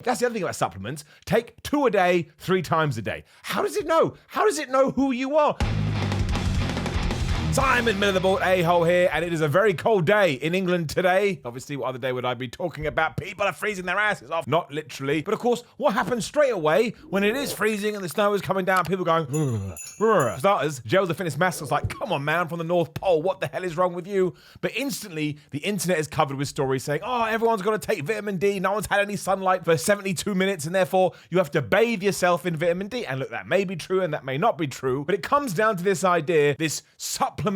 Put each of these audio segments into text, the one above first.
That's the other thing about supplements. Take 2 a day, 3 times a day. How does it know? How does it know who you are? Simon Millerboard A-hole here, and it is a very cold day in England today. Obviously, what other day would I be talking about? People are freezing their asses off. Not literally. But of course, what happens straight away when it is freezing and the snow is coming down? People going, for starters, Joe the fitness master was like, come on, man, I'm from the North Pole. What the hell is wrong with you? But instantly, the internet is covered with stories saying, oh, everyone's got to take vitamin D. No one's had any sunlight for 72 minutes, and therefore, you have to bathe yourself in vitamin D. And look, that may be true and that may not be true, but it comes down to this idea, this supplement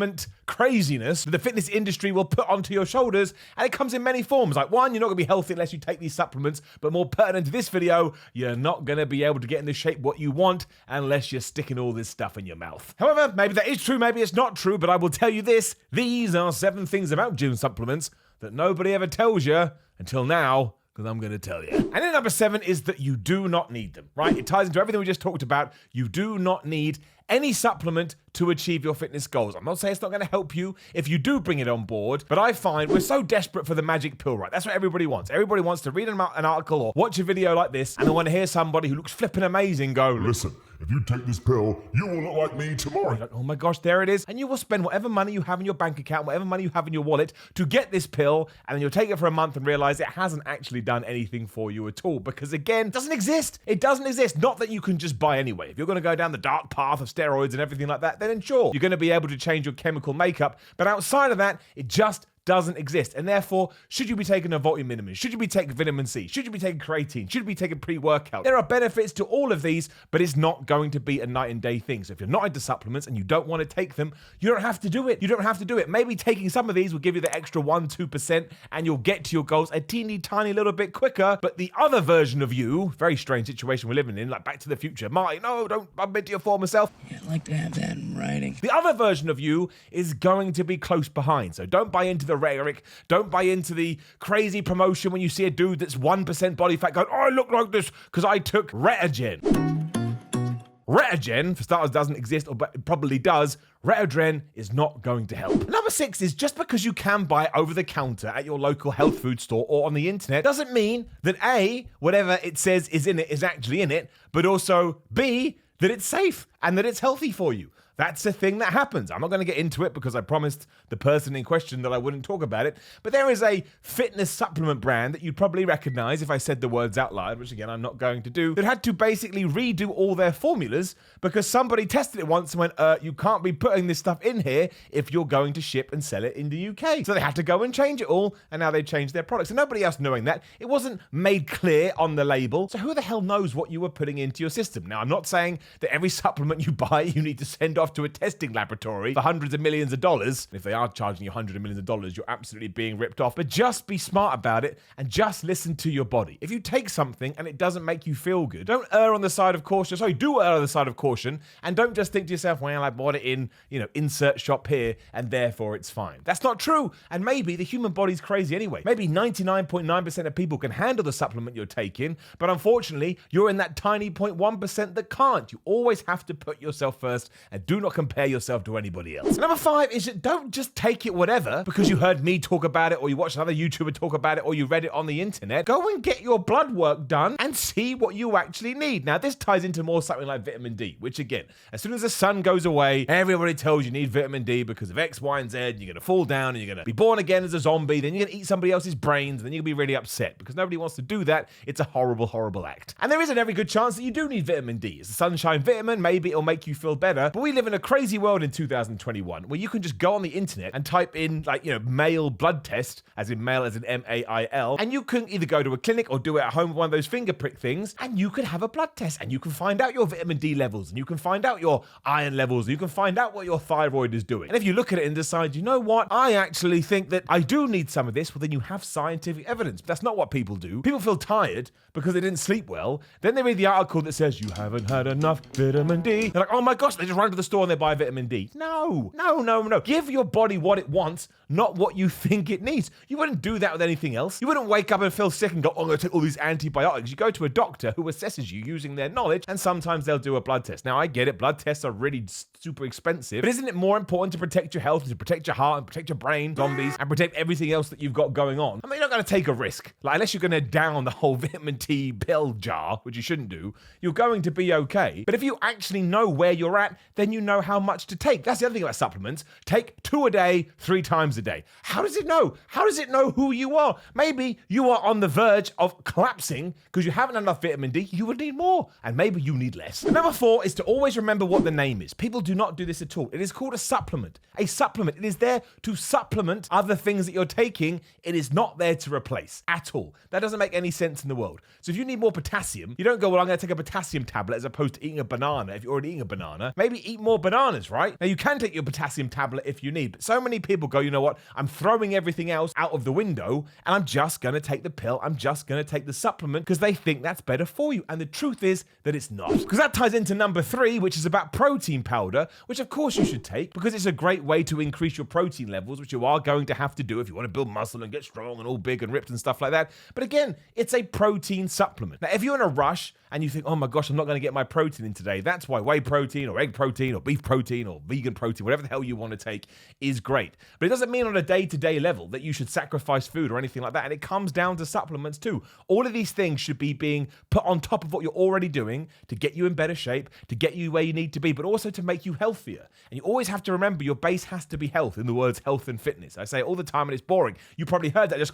craziness that the fitness industry will put onto your shoulders, and it comes in many forms. Like, one, you're not going to be healthy unless you take these supplements, but more pertinent to this video, you're not going to be able to get in the shape what you want unless you're sticking all this stuff in your mouth. However, maybe that is true, maybe it's not true, but I will tell you this, these are 7 things about gym supplements that nobody ever tells you until now, because I'm going to tell you. And then number 7 is that you do not need them, right? It ties into everything we just talked about. You do not need any supplement to achieve your fitness goals. I'm not saying it's not going to help you if you do bring it on board, but I find we're so desperate for the magic pill, right? That's what everybody wants. Everybody wants to read an article or watch a video like this, and they want to hear somebody who looks flipping amazing go, listen, if you take this pill, you will look like me tomorrow. Like, oh my gosh, there it is. And you will spend whatever money you have in your bank account, whatever money you have in your wallet to get this pill, and then you'll take it for a month and realize it hasn't actually done anything for you at all. Because again, it doesn't exist. It doesn't exist. Not that you can just buy anyway. If you're going to go down the dark path of steroids and everything like that, then sure, you're going to be able to change your chemical makeup. But outside of that, it just doesn't exist. And therefore, should you be taking a multivitamin? Should you be taking vitamin C? Should you be taking creatine? Should you be taking pre-workout? There are benefits to all of these, but it's not going to be a night and day thing. So if you're not into supplements and you don't want to take them, you don't have to do it. You don't have to do it. Maybe taking some of these will give you the extra 1-2% and you'll get to your goals a teeny tiny little bit quicker. But the other version of you, very strange situation we're living in, like Back to the Future. Marty, no, don't bump into your former self. Yeah, I'd like to have that in writing. The other version of you is going to be close behind. So don't buy into the rhetoric. Don't buy into the crazy promotion when you see a dude that's 1% body fat going, oh, I look like this because I took Retogen. Retogen, for starters, doesn't exist, or but it probably does. Retogen is not going to help. Number 6 is just because you can buy over the counter at your local health food store or on the internet doesn't mean that A, whatever it says is in it is actually in it, but also B, that it's safe and that it's healthy for you. That's a thing that happens. I'm not going to get into it because I promised the person in question that I wouldn't talk about it. But there is a fitness supplement brand that you'd probably recognize if I said the words out loud, which again, I'm not going to do, that had to basically redo all their formulas because somebody tested it once and went, you can't be putting this stuff in here if you're going to ship and sell it in the UK. So they had to go and change it all, and now they changed their products. And nobody else knowing that. It wasn't made clear on the label. So who the hell knows what you were putting into your system? Now, I'm not saying that every supplement you buy, you need to send off to a testing laboratory for hundreds of millions of dollars. If they are charging you hundreds of millions of dollars, you're absolutely being ripped off. But just be smart about it and just listen to your body. If you take something and it doesn't make you feel good, don't err on the side of caution. Sorry, do err on the side of caution, and don't just think to yourself, well, I bought it in, insert shop here, and therefore it's fine. That's not true. And maybe the human body's crazy anyway. Maybe 99.9% of people can handle the supplement you're taking, but unfortunately, you're in that tiny 0.1% that can't. You always have to put yourself first and do not compare yourself to anybody else. Number 5 is that don't just take it whatever because you heard me talk about it or you watched another YouTuber talk about it or you read it on the internet. Go and get your blood work done and see what you actually need. Now, this ties into more something like vitamin D, which again, as soon as the sun goes away, everybody tells you need vitamin D because of X, Y, and Z. You're going to fall down and you're going to be born again as a zombie. Then you're going to eat somebody else's brains and then you'll be really upset because nobody wants to do that. It's a horrible, horrible act. And there is an every good chance that you do need vitamin D. It's a sunshine vitamin. Maybe it'll make you feel better. But we live in a crazy world in 2021 where you can just go on the internet and type in male blood test, as in male as in MAIL, and you can either go to a clinic or do it at home with one of those finger prick things, and you can have a blood test and you can find out your vitamin D levels and you can find out your iron levels and you can find out what your thyroid is doing. And if you look at it and decide, you know what, I actually think that I do need some of this, well then you have scientific evidence. But that's not what people do. People feel tired because they didn't sleep well. Then they read the article that says you haven't had enough vitamin D. They're like, oh my gosh, they just run to the store and they buy vitamin D. No. Give your body what it wants, not what you think it needs. You wouldn't do that with anything else. You wouldn't wake up and feel sick and go, oh, I'm going to take all these antibiotics. You go to a doctor who assesses you using their knowledge, and sometimes they'll do a blood test. Now, I get it. Blood tests are really super expensive, but isn't it more important to protect your health and to protect your heart and protect your brain, zombies, and protect everything else that you've got going on? I mean, you're not going to take a risk. Like, unless you're going to down the whole vitamin T pill jar, which you shouldn't do, you're going to be okay. But if you actually know where you're at, then you know how much to take. That's the other thing about supplements. Take 2 a day, 3 times a day. How does it know? How does it know who you are? Maybe you are on the verge of collapsing because you haven't enough vitamin D. You would need more, and maybe you need less. And number 4 is to always remember what the name is. People do not do this at all. It is called a supplement. A supplement. It is there to supplement other things that you're taking. It is not there to replace at all. That doesn't make any sense in the world. So if you need more potassium, you don't go, well, I'm going to take a potassium tablet as opposed to eating a banana. If you're already eating a banana, maybe eat more bananas, right? Now, you can take your potassium tablet if you need, but so many people go, you know what? I'm throwing everything else out of the window and I'm just going to take the pill. I'm just going to take the supplement because they think that's better for you. And the truth is that it's not. Because that ties into number 3, which is about protein powder, which of course you should take because it's a great way to increase your protein levels, which you are going to have to do if you want to build muscle and get strong and all big and ripped and stuff like that. But again, it's a protein supplement. Now, if you're in a rush and you think, oh my gosh, I'm not going to get my protein in today, that's why whey protein or egg protein or beef protein or vegan protein, whatever the hell you want to take, is great. But it doesn't mean on a day-to-day level that you should sacrifice food or anything like that. And it comes down to supplements too. All of these things should be being put on top of what you're already doing to get you in better shape, to get you where you need to be, but also to make you healthier. And you always have to remember your base has to be health, in the words health and fitness. I say it all the time and it's boring. You probably heard that, just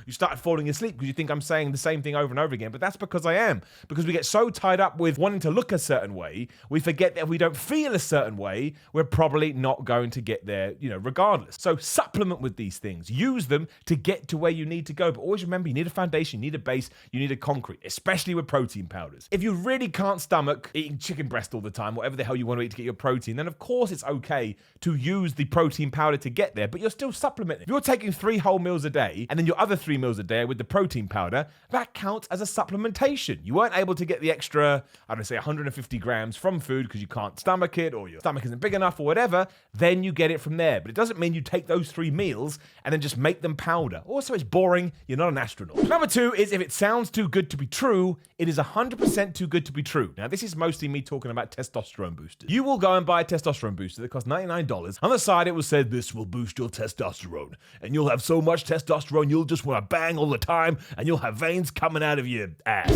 you started falling asleep because you think I'm saying the same thing over and over again, but that's because I am. Because we get so tied up with wanting to look a certain way, we forget that if we don't feel a certain way, we're probably not going to get there, regardless. So supplement with these things. Use them to get to where you need to go. But always remember, you need a foundation, you need a base, you need a concrete, especially with protein powders. If you really can't stomach eating chicken breast all the time, whatever the hell you want to eat to get your protein, then of course it's okay to use the protein powder to get there, but you're still supplementing. If you're taking 3 whole meals a day and then your other 3 meals a day with the protein powder, that counts as a supplementation. You weren't able to get the extra, 150 grams from food because you can't stomach it or your stomach isn't big enough or whatever, then you get it from there. But it doesn't mean you take those 3 meals and then just make them powder. Also, it's boring. You're not an astronaut. Number 2 is if it sounds too good to be true, it is 100% too good to be true. Now, this is mostly me talking about testosterone boosters. You will go and buy a testosterone booster that costs $99. On the side, it will say, this will boost your testosterone. And you'll have so much testosterone, you'll just want to bang all the time, and you'll have veins coming out of your ass.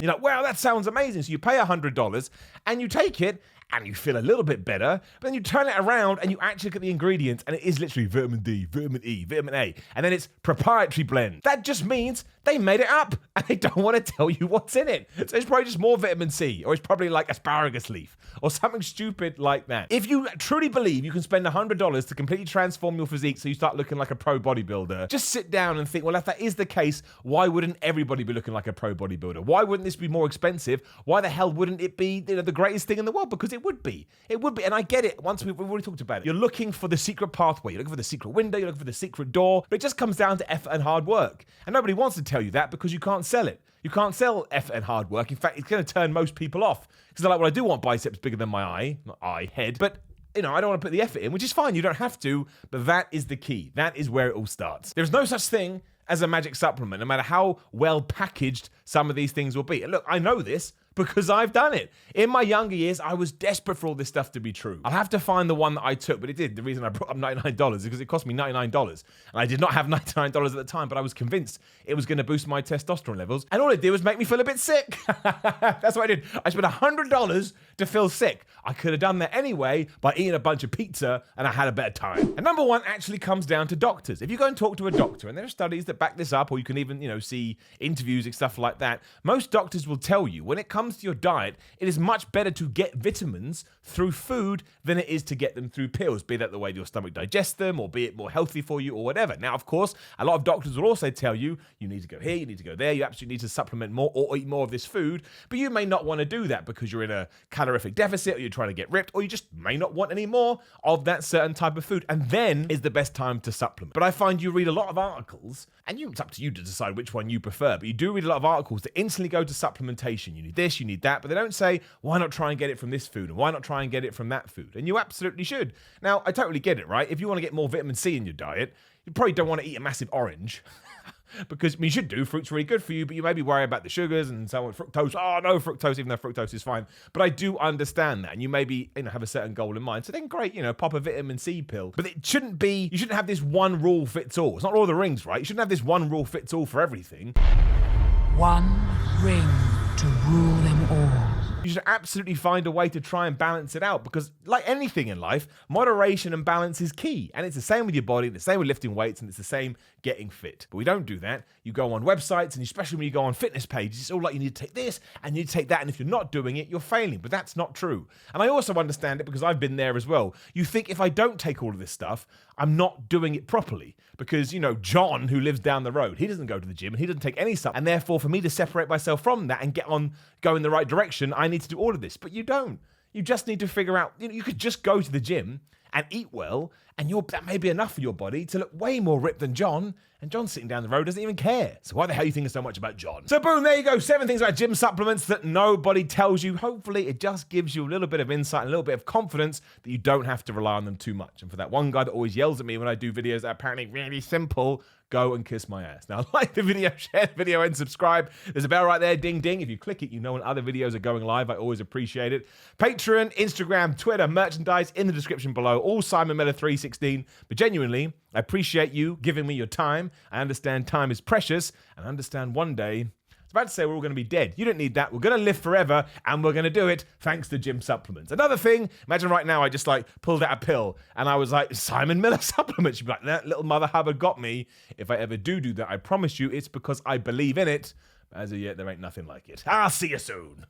You're like, wow, that sounds amazing. So you pay $100 and you take it and you feel a little bit better, but then you turn it around and you actually look at the ingredients and it is literally vitamin D, vitamin E, vitamin A, and then it's proprietary blend. That just means they made it up and they don't want to tell you what's in it. So it's probably just more vitamin C, or it's probably like asparagus leaf or something stupid like that. If you truly believe you can spend $100 to completely transform your physique so you start looking like a pro bodybuilder, just sit down and think, well, if that is the case, why wouldn't everybody be looking like a pro bodybuilder? Why wouldn't this be more expensive? Why the hell wouldn't it be the greatest thing in the world? Because it would be. It would be. And I get it. Once we've already talked about it. You're looking for the secret pathway. You're looking for the secret window. You're looking for the secret door. But it just comes down to effort and hard work. And nobody wants to tell you that because you can't sell it. You can't sell effort and hard work. In fact, it's going to turn most people off. Because they're like, well, I do want biceps bigger than my eye. Not eye, head. But I don't want to put the effort in, which is fine. You don't have to. But that is the key. That is where it all starts. There's no such thing as a magic supplement, no matter how well packaged some of these things will be. And look, I know this because I've done it. In my younger years, I was desperate for all this stuff to be true. I'll have to find the one that I took, but it did. The reason I brought up $99 is because it cost me $99. And I did not have $99 at the time, but I was convinced it was going to boost my testosterone levels. And all it did was make me feel a bit sick. That's what I did. I spent $100 to feel sick. I could have done that anyway by eating a bunch of pizza and I had a better time. And number 1 actually comes down to doctors. If you go and talk to a doctor, and there are studies that back this up, or you can even, see interviews and stuff like that, most doctors will tell you when it comes to your diet, it is much better to get vitamins through food than it is to get them through pills, be that the way your stomach digests them or be it more healthy for you or whatever. Now, of course, a lot of doctors will also tell you, you need to go here, you need to go there, you absolutely need to supplement more or eat more of this food, but you may not want to do that because you're in a calorific deficit or you're trying to get ripped or you just may not want any more of that certain type of food, and then is the best time to supplement. But I find you read a lot of articles, and it's up to you to decide which one you prefer, but you do read a lot of articles that instantly go to supplementation. You need this, this, you need that, but they don't say, why not try and get it from this food, and why not try and get it from that food? And you absolutely should. Now, I totally get it, right? If you want to get more vitamin C in your diet, you probably don't want to eat a massive orange. Because, I mean, you should do. Fruit's really good for you, but you maybe worry about the sugars and so on. Fructose, oh, no fructose, even though fructose is fine. But I do understand that, and you maybe, have a certain goal in mind. So then great, pop a vitamin C pill. But it shouldn't be, you shouldn't have this one rule fits all. It's not Lord of the Rings, right? You shouldn't have this one rule fits all for everything. One ring to rule them all. You should absolutely find a way to try and balance it out, because like anything in life, moderation and balance is key. And it's the same with your body, the same with lifting weights, and it's the same getting fit. But we don't do that. You go on websites, and especially when you go on fitness pages, it's all like you need to take this and you need to take that. And if you're not doing it, you're failing. But that's not true. And I also understand it because I've been there as well. You think if I don't take all of this stuff, I'm not doing it properly. Because, John, who lives down the road, he doesn't go to the gym and he doesn't take any stuff. And therefore, for me to separate myself from that and go in the right direction, I need to do all of this. But you don't. You just need to figure out, you could just go to the gym and eat well, and that may be enough for your body to look way more ripped than John. And John sitting down the road doesn't even care. So why the hell are you thinking so much about John? So boom, there you go. 7 things about gym supplements that nobody tells you. Hopefully it just gives you a little bit of insight and a little bit of confidence that you don't have to rely on them too much. And for that one guy that always yells at me when I do videos that are apparently really simple, go and kiss my ass. Now, like the video, share the video, and subscribe. There's a bell right there, ding, ding. If you click it, you know when other videos are going live. I always appreciate it. Patreon, Instagram, Twitter, merchandise in the description below. All Simon Miller 316. But genuinely, I appreciate you giving me your time. I understand time is precious, and I understand one day, about to say we're all going to be dead. You don't need that. We're going to live forever, and we're going to do it thanks to gym supplements. Another thing, imagine right now I just pulled out a pill and I was like, Simon Miller supplements. You'd be like, that little Mother Hubbard got me. If I ever do that, I promise you it's because I believe in it. But as of yet, there ain't nothing like it. I'll see you soon.